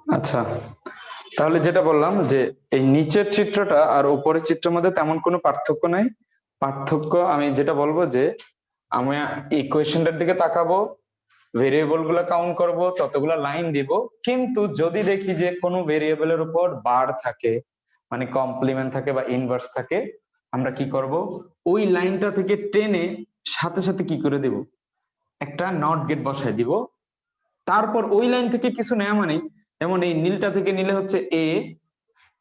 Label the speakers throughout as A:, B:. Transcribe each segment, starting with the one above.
A: আচ্ছা, তাহলে যেটা বললাম যে এই নিচের চিত্রটা আর উপরের চিত্রের মধ্যে তেমন কোনো পার্থক্য নাই। পার্থক্য আমি যেটা বলবো যে আমি ইকুয়েশনটার দিকে তাকাবো, ভেরিয়েবল গুলো কাউন্ট করব, ততগুলো লাইন দিব, কিন্তু যদি দেখি যে কোনো ভেরিয়েবলের উপর বার থাকে, মানে কমপ্লিমেন্ট থাকে বা ইনভার্স থাকে, আমরা কি করব, ওই লাইনটা থেকে টেনে সাথে সাথে কি করে দিব, একটা নট গেট বসায় দিব। তারপর ওই লাইন থেকে কিছু নেওয়া মানে, যেমন এই নীলটা থেকে নিলে হচ্ছে এ,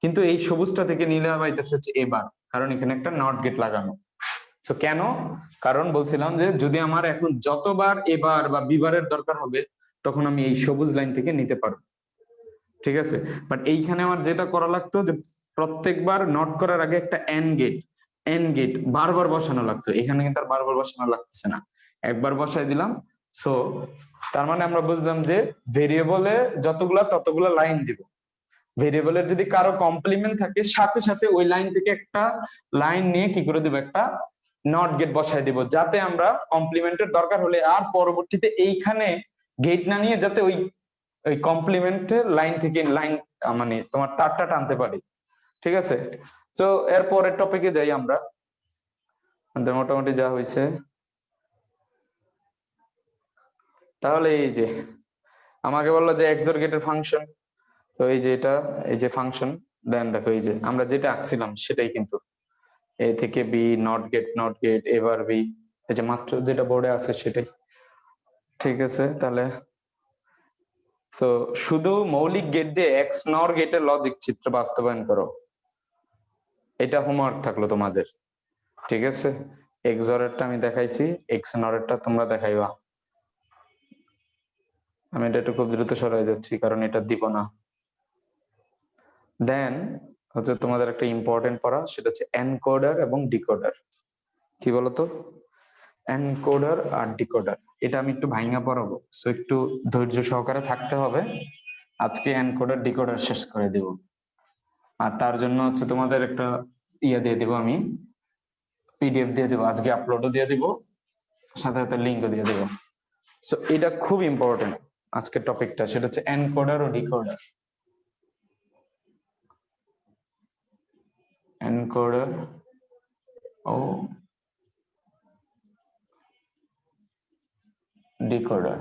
A: কিন্তু এই সবুজটা থেকে নিলে পাইতেছে হচ্ছে এ বার, কারণ এখানে একটা নট গেট লাগানো। তো কেন, কারণ বলছিলাম যে যদি আমার এখন যতবার এবার বা বিবারের দরকার হবে, তখন আমি এই সবুজ লাইন থেকে নিতে পারবো। ঠিক আছে, বাট এইখানে আমার যেটা করা লাগতো যে প্রত্যেকবার নট করার আগে একটা এন গেট বারবার বসানো লাগতো, এখানে কিন্তু আর বারবার বসানো লাগতেছে না, একবার বসাই দিলাম। সো তার মানে আমরা বুঝলাম যে ভেরিয়েবলে যতগুলা ততগুলা লাইন দিব, ভেরিয়েবলের যদি কারো কমপ্লিমেন্ট থাকে সাথে সাথে ওই লাইন থেকে একটা লাইন নিয়ে কি করে দিব, একটা নট গেট বসাই দিব, যাতে আমরা কমপ্লিমেন্টের দরকার হলে আর পরবর্তীতে এইখানে গেট না নিয়ে যাতে ওই ওই কমপ্লিমেন্টের লাইন থেকে লাইন মানে তোমার তারটা টানতে পারি। ঠিক আছে, তো এর পরের টপিকে যাই আমরা, আমাদের মোটামুটি যা হয়েছে। তাহলে এই যে আমাকে বললো যে এক্সোর গেটের ফাংশন, তো এই যে এটা, এই যে ফাংশন, দেন দেখো এই যে আমরা যেটা আঁকছিলাম সেটাই কিন্তু এ থেকে বি, নট গেট এবার বি, এই যে মাত্র যেটা বোর্ডে আছে সেটাই। ঠিক আছে, তাহলে তো শুধু মৌলিক গেট দিয়ে এক্স নর গেটের লজিক চিত্র বাস্তবায়ন করো, এটা হোমওয়ার্ক থাকলো তোমাদের। ঠিক আছে, এক্সরেরটা আমি দেখাইছি, এক্স নরেরটা তোমরা দেখাইবা। আমি এটা একটু খুব দ্রুত সরাই যাচ্ছি কারণ এটা দিব না। দেন হচ্ছে তোমাদের একটা ইম্পর্টেন্ট পড়া, সেটা হচ্ছে এনকোডার এবং ডিকোডার। কি বলতো, এনকোডার আর ডিকোডার, এটা আমি একটু ভাইঙ্গা পড়াবো, সো একটু ধৈর্য সহকারে থাকতে হবে। আজকে এনকোডার ডিকোডার শেষ করে দিব, আর তার জন্য হচ্ছে তোমাদের একটা ইয়ে দিয়ে দিব, আমি পিডিএফ দিয়ে দিব, আজকে আপলোডও দিয়ে দিব, সাথে সাথে লিঙ্কও দিয়ে দিব। সো এটা খুব ইম্পর্টেন্ট আজকের টপিকটা, সেটা হচ্ছে এনকোডার ও ডিকোডার। এনকোডার ও ডিকোডার।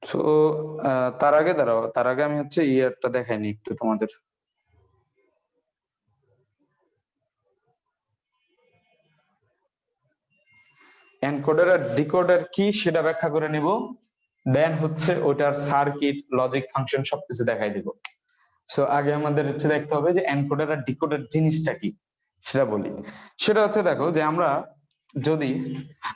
A: সো তার আগে দাঁড়াও, তার আগে আমি হচ্ছে ইয়ারটা দেখাইনি একটু তোমাদের। এনকোডার আর ডিকোডার কি সেটা ব্যাখ্যা করে নিব, দেন হচ্ছে ওটার সার্কিট লজিক ফাংশন সবকিছু দেখাই দিব। সো আগে আমাদের হচ্ছে দেখতে হবে যে এনকোডার আর ডিকোডার জিনিসটা কি সেটা বলি। সেটা হচ্ছে দেখো যে যদি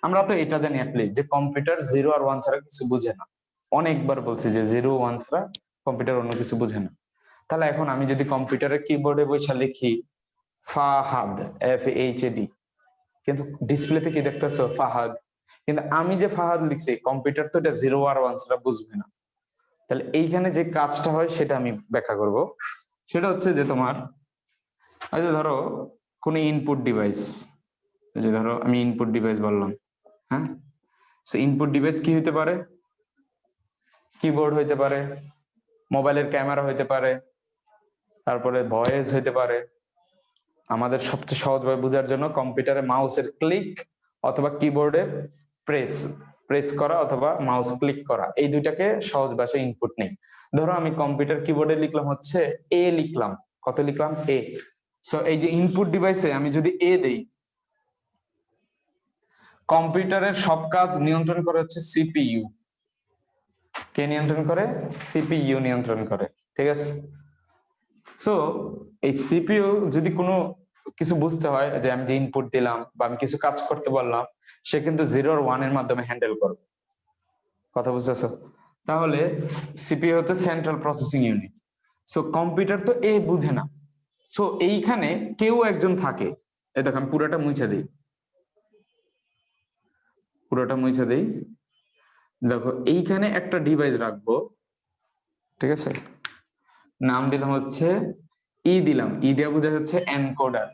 A: আমরা তো এটা জানি অ্যাটলিস্ট যে কম্পিউটার 0 আর 1 ছাড়া কিছু বুঝে না, অনেকবার বলছি যে 0 1 ছাড়া কম্পিউটার অন্য কিছু বুঝে না। তাহলে এখন আমি যদি কম্পিউটারের কিবোর্ডে বসে লিখি ফাহাদ, FHAD, কিন্তু ডিসপ্লেতে কি দেখতেছো ফাহাদ, কিন্তু আমি যে ফাহাদ লিখছি কম্পিউটার তো এটা 0 আর 1 ছাড়া বুঝবে না। তাহলে এইখানে যে কাজটা হয় সেটা আমি ব্যাখ্যা করব। সেটা হচ্ছে যে তোমার এই যে ধরো কোন ইনপুট ডিভাইস, এই যে ধরো আমি ইনপুট ডিভাইস বললাম, হ্যাঁ, সো ইনপুট ডিভাইস কি হইতে পারে, কিবোর্ড হইতে পারে, মোবাইলের ক্যামেরা হইতে পারে, তারপরে ভয়েস হইতে পারে, আমাদের সবচেয়ে সহজভাবে বোঝার জন্য কম্পিউটারে মাউসের ক্লিক অথবা কিবোর্ডের প্রেস প্রেস করা অথবা মাউস ক্লিক করা, এই দুইটাকে সহজ ভাষায় ইনপুট নেই। ধরো আমি কম্পিউটার কিবোর্ডে লিখলাম হচ্ছে এ, লিখলাম কত, লিখলাম এ। সো এই যে ইনপুট ডিভাইসে আমি যদি এ দেই, কম্পিউটারের সব কাজ নিয়ন্ত্রণ করে হচ্ছে সিপিইউ। কে নিয়ন্ত্রণ করে, সিপিইউ নিয়ন্ত্রণ করে। ঠিক আছে, সো এই সিপিইউ যদি কোনো কিছু বুঝতে হয় যে আমি যে ইনপুট দিলাম বা আমি কিছু কাজ করতে বললাম, সে কিন্তু 0 আর 1 এর মাধ্যমে হ্যান্ডেল করবে। কথা বুঝতেছো, তাহলে সিপিইউ হচ্ছে central processing unit. So computer তো এ বুঝে না, সো এইখানে কেউ একজন থাকে, এই দেখো আমি পুরোটা মুছে দিই, দেখো এইখানে একটা ডিভাইস রাখবো, ঠিক আছে, নাম দিলাম হচ্ছে দিলাম, দিয়ে বোঝা যাচ্ছে এনকোডার,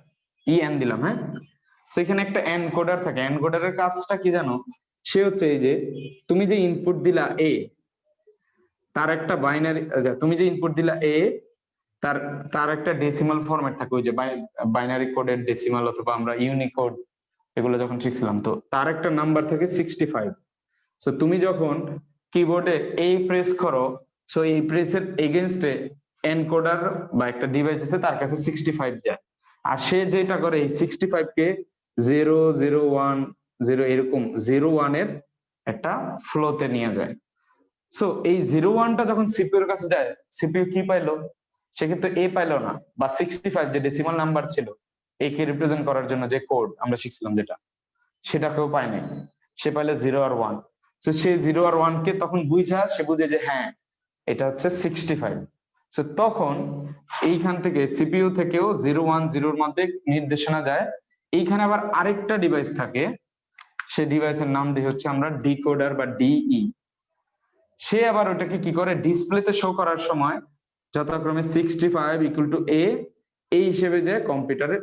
A: এন দিলাম, হ্যাঁ। সেখানে একটা এনকোডার থাকে, এনকোডারের কাজটা কি জানো, সে হচ্ছে এই যে তুমি যে ইনপুট দিলা তার একটা বাইনারি, তুমি যে ইনপুট দিলা তার তার একটা ডেসিমাল ফরম্যাট থাকে, ওই যে বাইনারি কোডের ডেসিমাল অথবা আমরা ইউনিকোড এগুলো যখন শিখছিলাম, তো তার একটা নাম্বার থাকে 65। সো তুমি যখন কিবোর্ডে প্রেস করো, সো এই প্রেসের এগেনস্টে এনকোডার বা একটা ডিভাইস আছে, তার কাছে 65 যায়, আর সে যেটা করে এই 65 কে 0 0 1 0 এরকম 0 1 এর একটা ফ্লোতে নিয়ে যায়। সো এই 0 1টা যখন সিপিইউর কাছে যায়, সিপিইউ কি পাইলো, সে কিন্তু পাইলো না, বা 65 যে ডেসিমাল নাম্বার ছিল কে রিপ্রেজেন্ট করার জন্য যে কোড আমরা শিখছিলাম যেটা, সেটা কেউ পায় নাই, সে পাইলো 0 আর 1। তো সে 0 আর 1 কে তখন সে বুঝে যে হ্যাঁ এটা হচ্ছে 65। তো তখন এইখান থেকে সিপিইউ থেকেও 0 1 0 মধ্যে নির্দেশনা যায়, এইখানে আবার আরেকটা ডিভাইস থাকে, সে ডিভাইসের নাম দিয়ে হচ্ছে আমরা ডিকোডার বা ডিই। সে আবার ওটাকে কি করে, ডিসপ্লেতে শো করার সময় যথাক্রমে 65 ইকুয়াল টু এই হিসেবে যে কম্পিউটারের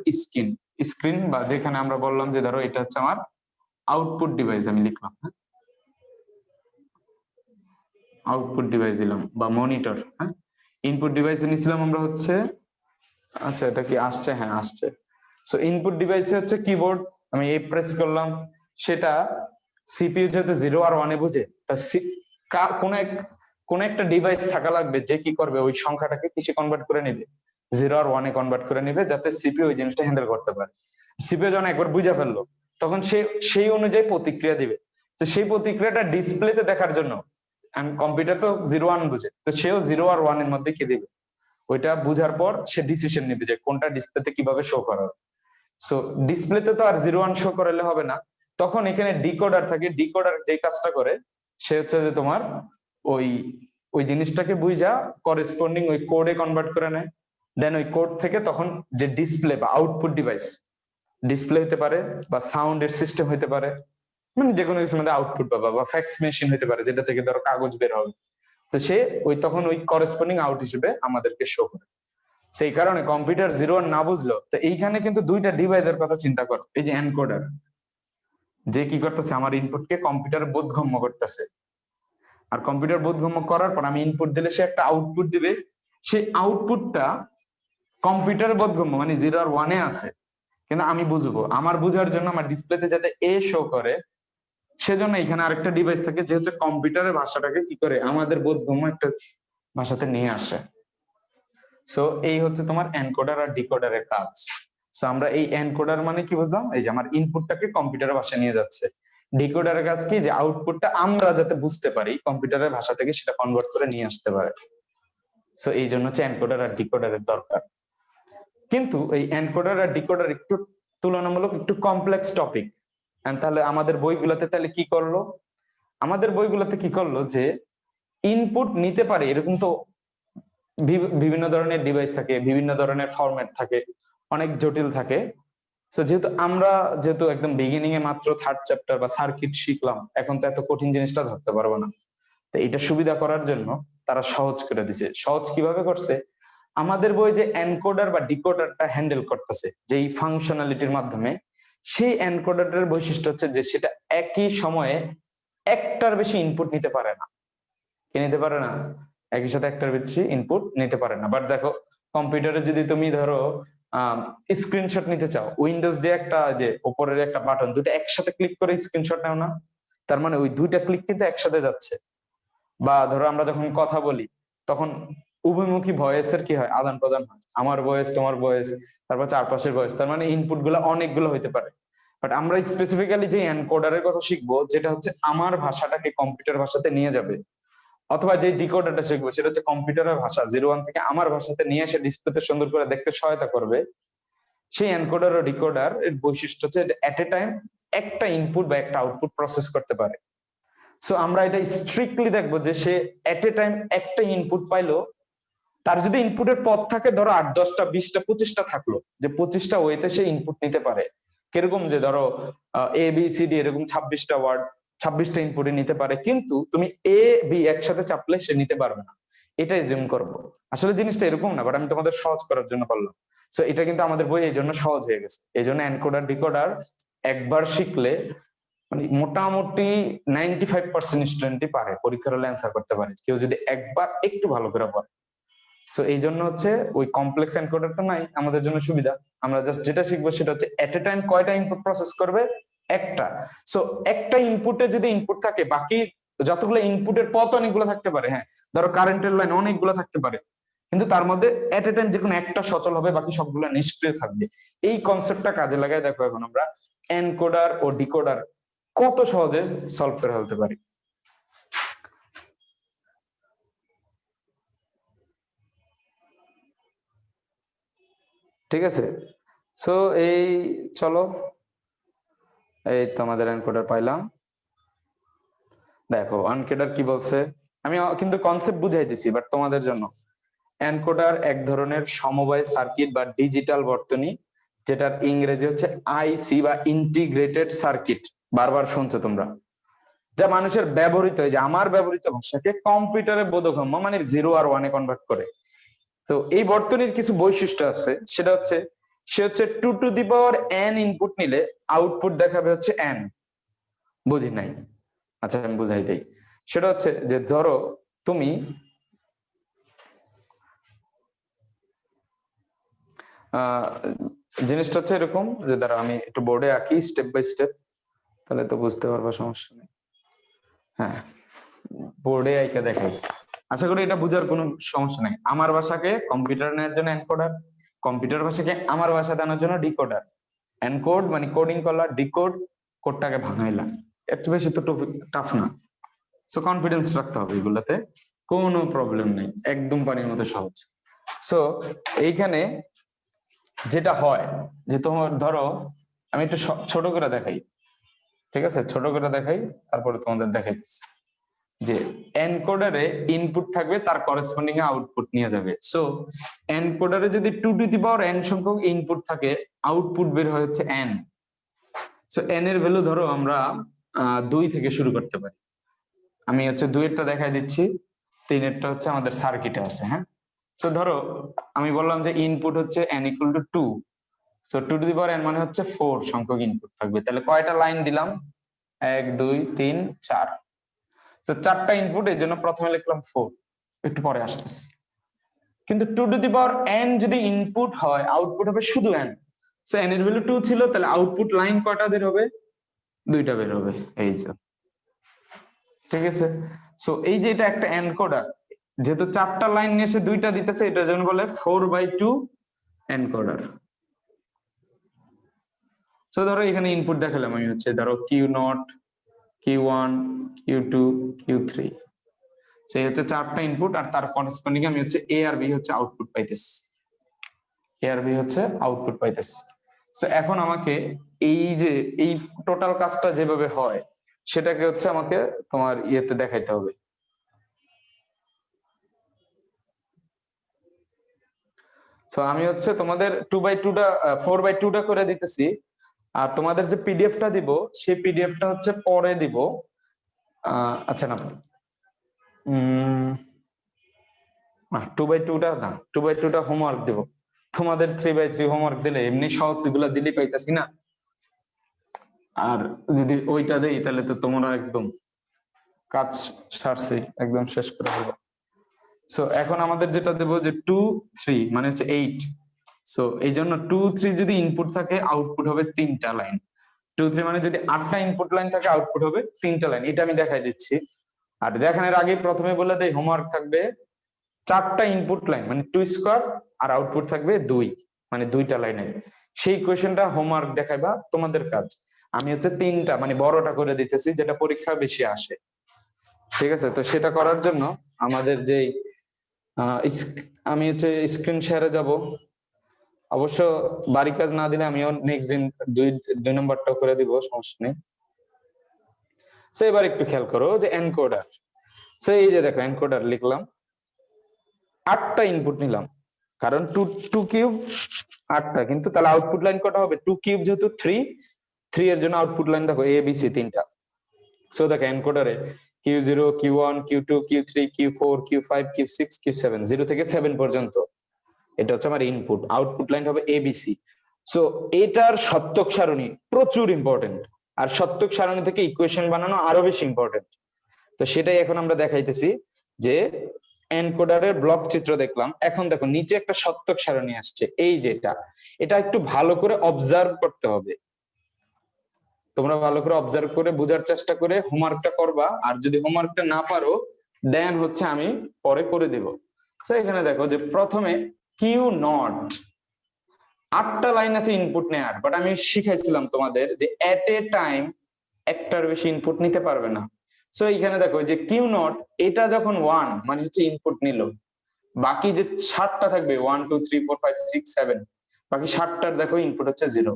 A: স্ক্রিন বা যেখানে আমরা বললাম যে ধরো এটা হচ্ছে আমার আউটপুট ডিভাইস, আমি লিখলাম, হ্যাঁ, আউটপুট ডিভাইস দিলাম বা মনিটর, হ্যাঁ। ইনপুট ডিভাইসে নিছিলাম আমরা হচ্ছে, আচ্ছা এটা কি আসছে, হ্যাঁ আসছে। সো ইনপুট ডিভাইসে হচ্ছে কিবোর্ড, আমি প্রেস করলাম, সেটা সিপিইউ যেহেতু 0 আর 1 বুঝে, তা কোন একটা ডিভাইস থাকা লাগবে যে কি করবে, ওই সংখ্যাটাকে কিসে কনভার্ট করে নিবে, 0 আর 1 কনভার্ট করে নিবে, যাতে সিপিইউ ওই জিনিসটা হ্যান্ডেল করতে পারে। সিপিইউ যখন একবার বুঝে ফেললো, তখন সে সেই অনুযায়ী প্রতিক্রিয়া দিবে। তো সেই প্রতিক্রিয়াটা ডিসপ্লেতে দেখার জন্য, কম্পিউটার তো 0 1 বুঝে, তো সেও 0 আর 1 এর মধ্যে কি দিবে, ওইটা বুঝার পর সে ডিসিশন নেবে যে কোনটা ডিসপ্লেতে কিভাবে শো করা হবে। সো ডিসপ্লেতে তো আর 0 1 শো করালে হবে না, তখন এখানে ডিকোডার থাকে, ডিকোডার যে কাজটা করে সে হচ্ছে যে তোমার ওই ওই জিনিসটাকে বুঝা করেসপন্ডিং ওই কোডে কনভার্ট করে নেয়। দেন ওই কোড থেকে তখন যে ডিসপ্লে বা আউটপুট ডিভাইস, ডিসপ্লে হতে পারে বা সাউন্ডের সিস্টেম হতে পারে, মানে যে কোনো কিছুর মধ্যে আউটপুট পাবা, বা ফ্যাক্স মেশিন হতে পারে যেটা থেকে ধরো কাগজ বের হবে, তো সে তখন ওই করেসপন্ডিং আউট হিসেবে আমাদেরকে শো করে। সেই কারণে কম্পিউটার 0 1 না বুঝলো, তো এইখানে কিন্তু দুইটা ডিভাইসের কথা চিন্তা করো, এই যে এনকোডার যে কি করতেছে, আমার ইনপুটকে কম্পিউটার বোধগম্য করতেছে, আর কম্পিউটার বোধগম্য করার পর আমি ইনপুট দিলে সে একটা আউটপুট দিবে, সেই আউটপুটটা কম্পিউটার বোধগম্য মানে 0 আর 1 আছে, কিন্তু আমি বুঝবো, আমার বুঝার জন্য আমার ডিসপ্লেতে যাতে শো করে, সেজন্য এখানে আরেকটা ডিভাইস থাকে যে হচ্ছে কম্পিউটারের ভাষাটাকে কি করে আমাদের বোধগম্য একটা ভাষাতে নিয়ে আসে। সো এই হচ্ছে তোমার এনকোডার আর ডিকোডারের কাজ। সো আমরা এই এনকোডার মানে কি বুঝলাম, এই যে আমার ইনপুটটাকে কম্পিউটারের ভাষায় নিয়ে যাচ্ছে, ডিকোডারের কাজ কি, যে আউটপুটটা আমরা যাতে বুঝতে পারি কম্পিউটারের ভাষা থেকে সেটা কনভার্ট করে নিয়ে আসতে পারে। সো এই জন্য হচ্ছে এনকোডার আর ডিকোডারের দরকার। কিন্তু এই এনকোডার আর ডিকোডার একটু তুলনামূলক একটু কমপ্লেক্স টপিক। তাহলে আমাদের বইগুলোতে তাহলে কি করলো, আমাদের বইগুলোতে কি করলো যে ইনপুট নিতে পারে এরকম তো বিভিন্ন ধরনের ডিভাইস থাকে, বিভিন্ন ধরনের ফরম্যাট থাকে, অনেক জটিল থাকে। তো যেহেতু একদম বিগিনিং এ মাত্র 3rd চ্যাপ্টার বা সার্কিট শিখলাম, এখন তো এত কঠিন জিনিসটা ধরতে পারবো না, তো এটা সুবিধা করার জন্য তারা সহজ করে দিছে। সহজ কিভাবে করছে, আমাদের বই যে এনকোডার বা ডিকোডারটা হ্যান্ডেল করতেছে যেই ফাংশনালিটির মাধ্যমে, সেই এনকোডারের বৈশিষ্ট্য হচ্ছে যে সেটা একই সময়ে একটার বেশি ইনপুট নিতে পারে না। কি নিতে পারে না, একই সাথে একটার বেশি ইনপুট নিতে পারে না। বাট দেখো কম্পিউটারে যদি তুমি ধরো স্ক্রিনশট নিতে চাও, উইন্ডোজ দিয়ে একটা যে উপরের একটা বাটন, দুটো একসাথে ক্লিক করে স্ক্রিনশট নাও না, তার মানে ওই দুইটা ক্লিক কিন্তু একসাথে যাচ্ছে। বা ধরো আমরা যখন কথা বলি, তখন উভয়মুখী ভয়েসের কি হয়, আদান প্রদান হয়, আমার ভয়েস তোমার ভয়েস, তারপর চারপাশের ভয়েস, তার মানে ইনপুট গুলো অনেকগুলো হইতে পারে। বাট আমরা স্পেসিফিক্যালি যে এনকোডারের কথা শিখবো, যেটা হচ্ছে আমার ভাষাটাকে কম্পিউটার ভাষাতে নিয়ে যাবে, অথবা যে ডিকোডারটা শিখবো সেটা হচ্ছে কম্পিউটারের ভাষা 0 1 থেকে আমার ভাষাতে নিয়ে এসে ডিসপ্লেতে সুন্দর করে দেখতে সহায়তা করবে, সেই এনকোডার ও ডিকোডার এর বৈশিষ্ট্য হচ্ছে এট এ টাইম একটা ইনপুট বা একটা আউটপুট প্রসেস করতে পারে। সো আমরা এটা স্ট্রিক্টলি দেখবো যে সে এট এ টাইম একটা ইনপুট পাইলো, তার যদি ইনপুটের পথ থাকে ধরো 8, 10টা, 20টা, 25টা থাকলো, যে 25টা ওয়েতে সে ইনপুট নিতে পারে, কিরকম যে ধরো ABCD এরকম 26টা ওয়ার্ড, 26টা ইনপুটে নিতে পারে, কিন্তু তুমি A B একসাথে চাপলে সে নিতে পারবে না, এটাই জুম করবো। আসলে জিনিসটা এরকম না, বাট আমি তোমাদের সহজ করার জন্য বললাম। সো এটা কিন্তু আমাদের বই এই জন্য সহজ হয়ে গেছে, এই জন্য এনকোডার ডিকোডার একবার শিখলে মানে মোটামুটি 95% স্টুডেন্টই পারে, পরীক্ষার হলে অ্যান্সার করতে পারে কেউ যদি একবার একটু ভালো করে পড়ে। সো এই জন্য হচ্ছে ওই কমপ্লেক্স এনকোডার তো নাই, আমাদের জন্য সুবিধা। আমরা জাস্ট যেটা শিখবো সেটা হচ্ছে এট এ টাইম কয়টা ইনপুট প্রসেস করবে, একটা। সো একটা ইনপুটে যদি ইনপুট থাকে, বাকি যতগুলো ইনপুটের পথ অনেকগুলো থাকতে পারে, হ্যাঁ ধরো কারেন্টের লাইন অনেকগুলো থাকতে পারে, কিন্তু তার মধ্যে এট এ টাইম যে কোনো একটা সচল হবে, বাকি সবগুলো নিষ্ক্রিয় থাকবে। এই কনসেপ্টটা কাজে লাগাই দেখো এখন আমরা এনকোডার ও ডিকোডার কত সহজে সলভ করে ফেলতে পারি। ঠিক আছে, সো এই চলো, এই তো আমাদের এনকোডার পাইলাম। দেখো এনকোডার কি বলছে, আমি কিন্তু কনসেপ্ট বুঝাই দিছি, বাট তোমাদের জন্য এনকোডার এক ধরনের সমবায় সার্কিট বা ডিজিটাল বর্তনী, যেটার ইংরেজি হচ্ছে আইসি বা ইন্টিগ্রেটেড সার্কিট, বারবার শুনছো তোমরা, যা মানুষের ব্যবহৃত, যে আমার ব্যবহৃত ভাষাকে কম্পিউটারে বোধগম্য মানে 0 আর 1-এ কনভার্ট করে। তো এই বর্তনীর কিছু বৈশিষ্ট্য আছে, সেটা হচ্ছে সে হচ্ছে 2n ইনপুট নিলে আউটপুট দেখাবে হচ্ছে n। বুঝি নাই, আচ্ছা আমি বুঝাই দেই। সেটা হচ্ছে যে ধরো তুমি জিনিসটা হচ্ছে এরকম, যে দ্বারা আমি একটু বোর্ডে আঁকি স্টেপ বাই স্টেপ, তাহলে তো বুঝতে পারবা, সমস্যা নেই। হ্যাঁ, বোর্ডে আঁকা দেখাই, আশা করি এটা বুঝার কোনো সমস্যা নাই। আমার ভাষাকে কম্পিউটার নেওয়ার জন্য এনকোডার, কম্পিউটার ভাষাকে আমার ভাষাতে আনার জন্য ডিকোডার। এনকোড মানে কোডিং করলা, ডিকোড কোডটাকে ভাঙাইলা, এর চেয়ে বেশি তো টাফ না। সো কনফিডেন্স রাখতে হবে, এগুলাতে কোনো প্রবলেম নেই, একদম পানির মতো সহজ। সো এইখানে যেটা হয় যে তোমার ধরো আমি একটু ছোট করে দেখাই, ঠিক আছে, ছোট করে দেখাই, তারপরে তোমাদের দেখাইতেছি যে এনকোডারে ইনপুট থাকবে, তার করেসপন্ডিং এ আউটপুট নিয়ে যাবে। সো এনকোডারে যদি 2n সংখ্যক ইনপুট থাকে, আউটপুট বের হচ্ছে n। সো n এর ভ্যালু ধরো আমরা 2 থেকে শুরু করতে পারি। আমি হচ্ছে 2-এরটা দেখাই দিচ্ছি, 3-এরটা হচ্ছে আমাদের সার্কিটে আছে। হ্যাঁ, সো ধরো আমি বললাম যে ইনপুট হচ্ছে n = 2, সো 2n মানে হচ্ছে 4 সংখ্যক ইনপুট থাকবে। তাহলে কয়টা লাইন দিলাম, 1 2 3 4। তো 4টা ইনপুট, এর জন্য প্রথমে লিখলাম 4, একটু পরে আসতেছি। কিন্তু 2n যদি ইনপুট হয়, আউটপুট হবে শুধু n। সো n এর ভ্যালু 2 ছিল, তাহলে আউটপুট লাইন কয়টা বের হবে, 2টা বের হবে, এই যে। ঠিক আছে, সো এই যে এটা একটা এনকোডার, যেহেতু 4টা লাইন নিয়ে এসে 2টা দিতেছে, এটার জন্য বলে 4/2 এনকোডার। সো ধরো এখানে ইনপুট দেখালাম আমি হচ্ছে ধরো Q0, Q1, Q2, Q3, সেই হচ্ছে 4টা ইনপুট, আর তার করেসপন্ডিং আমি হচ্ছে A আর B হচ্ছে আউটপুট পাইতেছি, A আর B হচ্ছে আউটপুট পাইতেছি। সো এখন আমাকে এই যে এই টোটাল কাজটা যেভাবে হয়, সেটাকে হচ্ছে আমাকে তোমার ইয়েতে দেখাইতে হবে। সো আমি হচ্ছে তোমাদের 2/2টা 4/2টা করে দিতেছি, আর তোমাদের যে পিডিএফটা দিব, সেই পিডিএফটা হচ্ছে পরে দিব। আচ্ছা না, 2/2টা না, 2/2টা হোমওয়ার্ক দিব। তোমাদের 3/3 হোমওয়ার্ক দিলে এমনি সহজ, এগুলা দিলেই পাইতাছি না, আর যদি ওইটা দেই তাহলে তো তোমরা একদম কাজ সারছি, একদম শেষ করে দেবো। সো এখন আমাদের যেটা দেবো যে 2 3 মানে হচ্ছে 8। সো এই জন্য 2 3 যদি ইনপুট থাকে, আউটপুট হবে 3টা লাইন। 2 3 মানে যদি 8টা ইনপুট লাইন থাকে, আউটপুট হবে 3টা লাইন। এটা আমি দেখাই দিচ্ছি। আর দেখানোর আগে প্রথমে বলে দেই, হোমওয়ার্ক থাকবে 4টা ইনপুট লাইন মানে 2 স্কয়ার, আর আউটপুট থাকবে 2 মানে 2টা লাইনে। সেই কোয়েশ্চেনটা হোমওয়ার্ক দেখাইবা, তোমাদের কাজ। আমি হচ্ছে 3টা মানে বড়টা করে দিতেছি, যেটা পরীক্ষা বেশি আসে। ঠিক আছে, তো সেটা করার জন্য আমাদের যেই আমি হচ্ছে স্ক্রিন শেয়ারে যাব। অবশ্য বাড়ি কাজ না দিলে আমিও নেক্সট দিন 2 নম্বরটাও করে দিব, সমস্যা নেই। সো এবার একটু খেয়াল করো যে এনকোডার। সো এই যে দেখো এনকোডার লিখলাম, 8টা ইনপুট নিলাম, কারণ টু টু কিউব 8টা, কিন্তু তাহলে আউটপুট লাইন কটা হবে? টু কিউব যেহেতু 3 এর জন্য আউটপুট লাইন দেখো এ বি সি 3টা। সো দেখো এনকোডারে Q0, Q1, Q2, Q3, Q4, Q5, Q6, Q7, 0 থেকে 7 পর্যন্ত এটা হচ্ছে আমার ইনপুট। আউটপুট লাইন হবে এবিসি। সো এটার সত্যক সারণী প্রচুর ইম্পর্টেন্ট, আর সত্যক সারণী থেকে ইকুয়েশন বানানো আরো বেশি ইম্পর্টেন্ট। তো সেটাই এখন আমরা দেখাইতেছি যে এনকোডারের ব্লক চিত্র দেখলাম, এখন দেখো নিচে একটা সত্যক সারণী আসছে, এই যেটা, এটা একটু ভালো করে অবজার্ভ করতে হবে। তোমরা ভালো করে অবজার্ভ করে বোঝার চেষ্টা করে হোমওয়ার্কটা করবা, আর যদি হোমওয়ার্কটা না পারো দেন হচ্ছে আমি পরে করে দেব। তো এখানে দেখো যে প্রথমে কিউ নট, 8টা লাইন আছে ইনপুট নেয়ার, বাট আমি শিখাইছিলাম তোমাদের যে এট এ টাইম একটার বেশি ইনপুট নিতে পারবে না। সো এখানে দেখো যে কিউ নট, এটা যখন 1 মানে হচ্ছে ইনপুট নিল, বাকি যে 7টা থাকবে 1 2 3 4 5 6 7, বাকি 7টার দেখো ইনপুট হচ্ছে 0,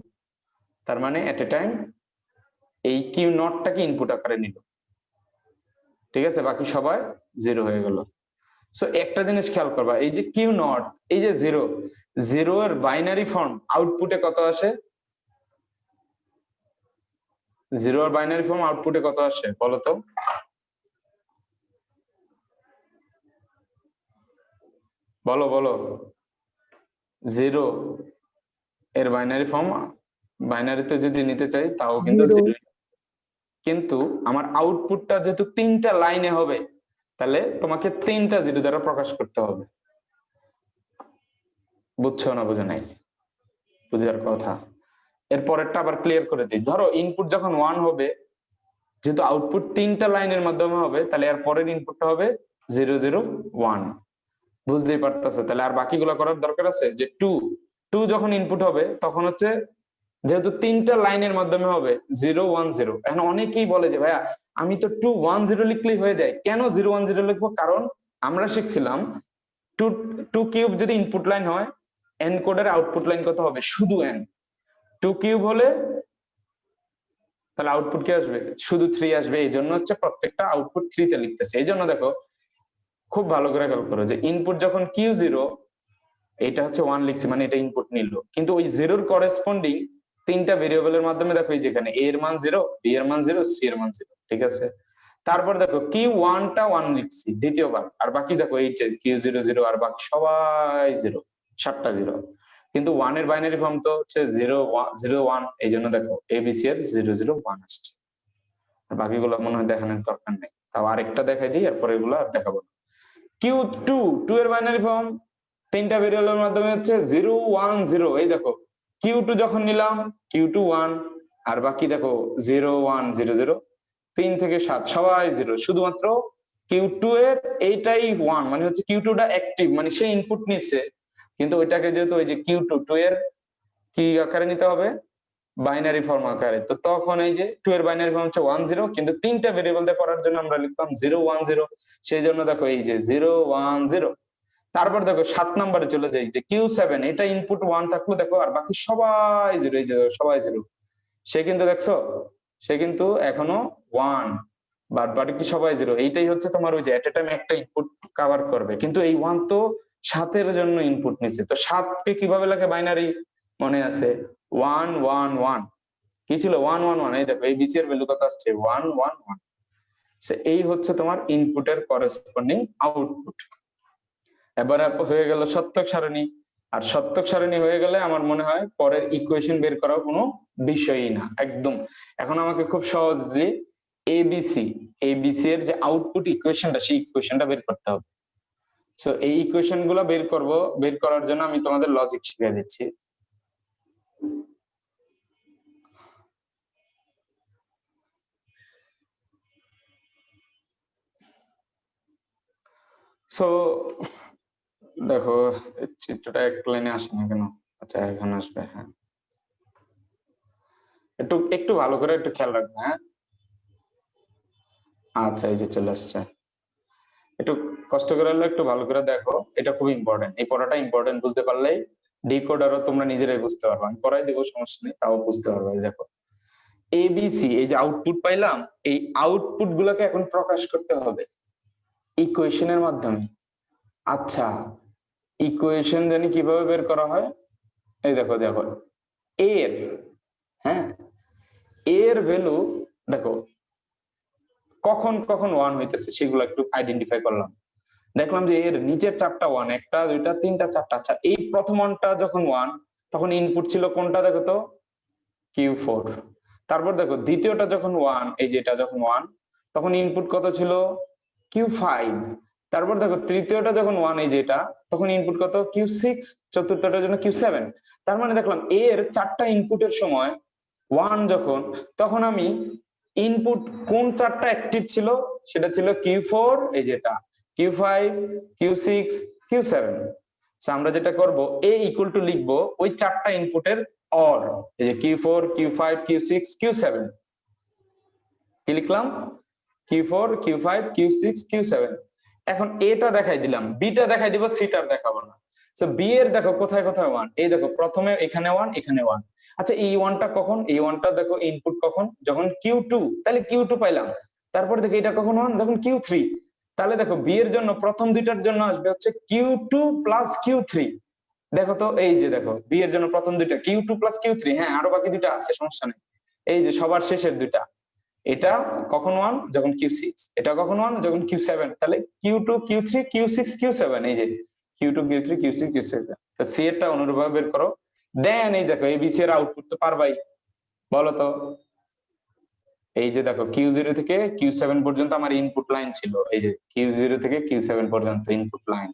A: তার মানে এট এ টাইম এই কিউ নটটাকে ইনপুট আকারে নিল, ঠিক আছে, বাকি সবাই 0 হয়ে গেল। সো একটা জিনিস খেয়াল করবা, এই যে কিউ নট, এই যে 0 এর বাইনারি ফর্ম আউটপুটে কত আসে? 0 এর বাইনারি ফর্ম আউটপুটে কত আসে বলো তো? বলো বলো। 0 এর বাইনারি ফর্ম, বাইনারিতে যদি নিতে চাই তাও কিন্তু
B: 0
A: 0, কিন্তু আমার আউটপুটটা যেহেতু 3টা লাইনে হবে, তাহলে তোমাকে 3টা 0 দ্বারা প্রকাশ করতে হবে। বুঝছো না বুঝো নাই? বুঝার কথা। এরপরেরটা আবার ক্লিয়ার করে দিই, ধরো ইনপুট যখন 1 হবে, যেহেতু আউটপুট 3টা লাইনের মাধ্যমে হবে, তাহলে এর পরের ইনপুটটা হবে 0 0 1। বুঝতেই পারতেছো? তাহলে আর বাকিগুলো করার দরকার আছে? যে 2 যখন ইনপুট হবে তখন হচ্ছে, যেহেতু 3টা লাইনের মাধ্যমে হবে 0 1 0। এখন অনেকেই বলে যে ভাইয়া আমি তো 2 1 0 লিখলেই হয়ে যায়, কেন 0 1 0 লিখবো? কারণ আমরা শিখছিলাম টু টু কিউব যদি ইনপুট লাইন হয়, এনকোডের আউটপুট লাইন কত হবে? শুধু এন। 2 কিউব হলে তাহলে আউটপুট কি আসবে? শুধু 3 আসবে, এই জন্য হচ্ছে প্রত্যেকটা আউটপুট 3 তে লিখতেছে। এই জন্য দেখো খুব ভালো করে খেয়াল করো যে ইনপুট যখন Q0, এটা হচ্ছে 1 লিখছি মানে এটা ইনপুট নিল, কিন্তু ওই 0 এর করেসপন্ডিং 3টা ভেরিয়েবলের মাধ্যমে দেখো এই যেখানে a এর মান 0, b এর মান 0, c এর মান 0, ঠিক আছে। তারপর দেখো Q1 টা 1 লিখছি দ্বিতীয়বার, আর বাকি দেখো এই যে Q0 0, আর বাকি সবাই 0, 7টা 0, কিন্তু 1 এর বাইনারি ফর্ম তো হচ্ছে 0 0 1, এই জন্য দেখো abc এর 0 0 1 আসছে। আর বাকিগুলো মনে হয় দেখানোর দরকার নেই, তাও আরেকটা দেখাই দিই, এরপর এগুলো আর দেখাবো না। Q2 2 এর বাইনারি ফর্ম 3টা ভেরিয়েবলের মাধ্যমে হচ্ছে 0 1 0, এই দেখো Q2 যখন নিলাম Q2 1, আর বাকি দেখো 0 1 0 0, 3 থেকে 7 সবাই 0, শুধুমাত্র Q2 এর এইটাই 1, মানে হচ্ছে Q2 টা অ্যাক্টিভ, মানে সে ইনপুট নিচ্ছে, কিন্তু ওইটাকে যেহেতু ওই যে Q2 2 এর কি আকারে নিতে হবে? বাইনারি ফর্ম আকারে। তো তখন এই যে 2 এর বাইনারি ফর্ম হচ্ছে 1 0, কিন্তু 3টা ভেরিয়েবল দিয়ে করার জন্য আমরা লিখলাম 0 1 0, সেই জন্য দেখো এই যে 0 1 0। তারপর দেখো 7 নম্বরে চলে যাই, যে Q7, এটা ইনপুট 1 থাকলো দেখো, আর বাকি সবাই 0, এই যে সবাই 0, সে কিন্তু দেখছো সে কিন্তু এখনো 1, বাট বাকি সবাই 0। এইটাই হচ্ছে তোমার ওই যে এট এ টাইম একটা ইনপুট কভার করবে, কিন্তু এই 1 তো 7 এর জন্য ইনপুট নিছে। তো 7 কে কিভাবে লেখে বাইনারি? মনে আছে 1 1 1, কি ছিল 1 1 1, এই দেখো এই বিসি এর ভ্যালু কত আসছে 1 1 1। এই হচ্ছে তোমার ইনপুটের করেসপন্ডিং আউটপুট। এবার হয়ে গেল সত্যক সারণী, আর সত্যক সারণী হয়ে গেলে আমার মনে হয় পরের ইকুয়েশন বের করা কোনো বিষয়ই না একদম। এখন আমাকে খুব সহজলি এবিসি এবিসি এর যে আউটপুট ইকুয়েশনটা, সেই ইকুয়েশনটা বের করতে হবে। সো এই ইকুয়েশন গুলো বের করব, বের করার জন্য আমি তোমাদের লজিক শিখিয়ে দিচ্ছি। সো দেখো চিত্রটা এক লাইনে আসে না কেন? আচ্ছা এখন আসবে, হ্যাঁ একটু একটু ভালো করে একটু খেয়াল রাখবে, হ্যাঁ। আচ্ছা এই যে চলে আসছে, একটু কষ্ট করে হলে একটু ভালো করে দেখো, এটা খুব ইম্পর্টেন্ট, এই পড়াটা ইম্পর্টেন্ট, বুঝতে পারলেই ডিকোডারও তোমরা নিজেরাই বুঝতে পারবে, আমি পড়াই দেবো সমস্যা নেই, তাও বুঝতে পারবে। দেখো এবিসি এই যে আউটপুট পাইলাম, এই আউটপুট গুলোকে এখন প্রকাশ করতে হবে ইকুয়েশনের মাধ্যমে। আচ্ছা, ইকুয়েশন জানি কিভাবে বের করা হয়। এই দেখো দেখো, এর, হ্যাঁ, এর ভ্যালু দেখো কখন কখন ওয়ান হইতেছে সেগুলো একটু আইডেন্টিফাই করলাম। দেখলাম যে এর নিচের চারটা ওয়ান, একটা দুইটা তিনটা চারটা। আচ্ছা, এই প্রথম ওয়ানটা যখন ওয়ান, তখন ইনপুট ছিল কোনটা দেখো তো, Q4। তারপর দেখো দ্বিতীয়টা যখন ওয়ান, এই যে এটা যখন ওয়ান, তখন ইনপুট কত ছিল, Q5। তারপর দেখো তৃতীয়টা যখন ওয়ান, এই যে এটা, তখন ইনপুট কত, Q6। চতুর্থটার জন্য Q7। তার মানে দেখলাম এর চারটা ইনপুটের সময় ওয়ান যখন, তখন আমি ইনপুট কোন চারটা অ্যাক্টিভ ছিল, সেটা ছিল Q4, এই যেটা Q5, Q6, Q7। আমরা যেটা করব, এ ইকুয়াল টু লিখবো ওই চারটা ইনপুটের অর, এই যে Q4, Q5, Q6, Q7। কি লিখলাম, Q4, Q5, Q6, Q7। এখন এটা দেখাই দিলাম, বিটা দেখাই দিব, সিটার দেখাবো না। সো বি এর দেখো কোথায় কোথায় ওয়ান, এই দেখো প্রথমে এখানে ওয়ান, এখানে ওয়ান। আচ্ছা, এই ওয়ানটা কখন, এই ওয়ানটা দেখো ইনপুট কখন, যখন Q2, তাহলে Q2 পাইলাম। তারপর দেখো এটা কখন ওয়ান, যখন Q3। তাহলে দেখো বি এর জন্য প্রথম দুইটার জন্য আসবে হচ্ছে Q2 প্লাস Q3। দেখো তো, এই যে দেখো বি এর জন্য প্রথম দুইটা Q2 প্লাস Q3, হ্যাঁ আরো বাকি দুইটা আছে, সমস্যা নেই। এই যে সবার শেষের দুইটা, এটা কখন ওয়ান, যখন Q6, এটা কখন ওয়ান, যখন Q7। তাহলে Q2, Q3, Q6, Q7, এই যে Q2, Q3, Q6, Q7। তো সি এরটা অনুরূপভাবে বের করো। দেন এই দেখো এবিসি এর আউটপুট তো পারবাই, বলো তো। এই যে দেখো Q0 থেকে Q7 পর্যন্ত আমার ইনপুট লাইন ছিল, এই যে Q0 থেকে Q7 পর্যন্ত ইনপুট লাইন।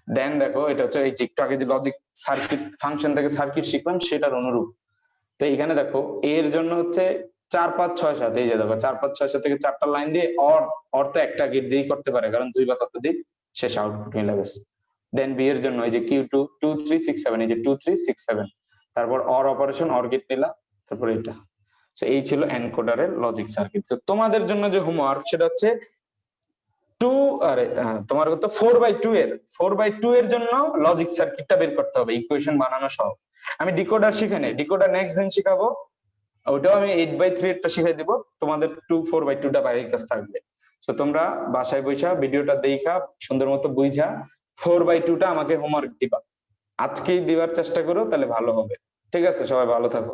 A: দেন দেখো এটা হচ্ছে এই যে একটু আগে যে লজিক সার্কিট ফাংশন থেকে সার্কিট শিখলাম সেটার অনুরূপ। তো এখানে দেখো এর জন্য হচ্ছে 4 5 6 7, এই যে দেখো 4 5 6 7 থেকে চারটা লাইন দিয়ে অর, অর তো একটা গেট দিয়েই করতে পারে, কারণ দুই বা ততোধিক শেষ আউটপুট মিলে গেছে। দেন বি এর জন্য এই যে Q2, 2 3 6 7, এই যে 2 3 6 7। তারপর অর অপারেশন, অর গেট নিলাম, তারপর এটা। তো এই ছিল এনকোডারের লজিক সার্কিট। তো তোমাদের জন্য যে হোমওয়ার্ক সেটা হচ্ছে টু, আরে তোমার কত 4/2 এর, 4/2 এর জন্য লজিক সার্কিটটা বের করতে হবে, ইকুয়েশন বানানো সহ। আমি ডিকোডার শিখে নেই, ডিকোডার নেক্সট দিন শিখাবো। ওটাও আমি 8/3 এরটা শিখাই দিব, তোমাদের 4/2টা বাইরের কাছে থাকবে। তো তোমরা বাসায় বৈশা ভিডিওটা দেখা সুন্দর মতো বুঝা 4/2টা আমাকে হোমওয়ার্ক দিবা, আজকেই দিবার চেষ্টা করো, তাহলে ভালো হবে। ঠিক আছে, সবাই ভালো থাকো।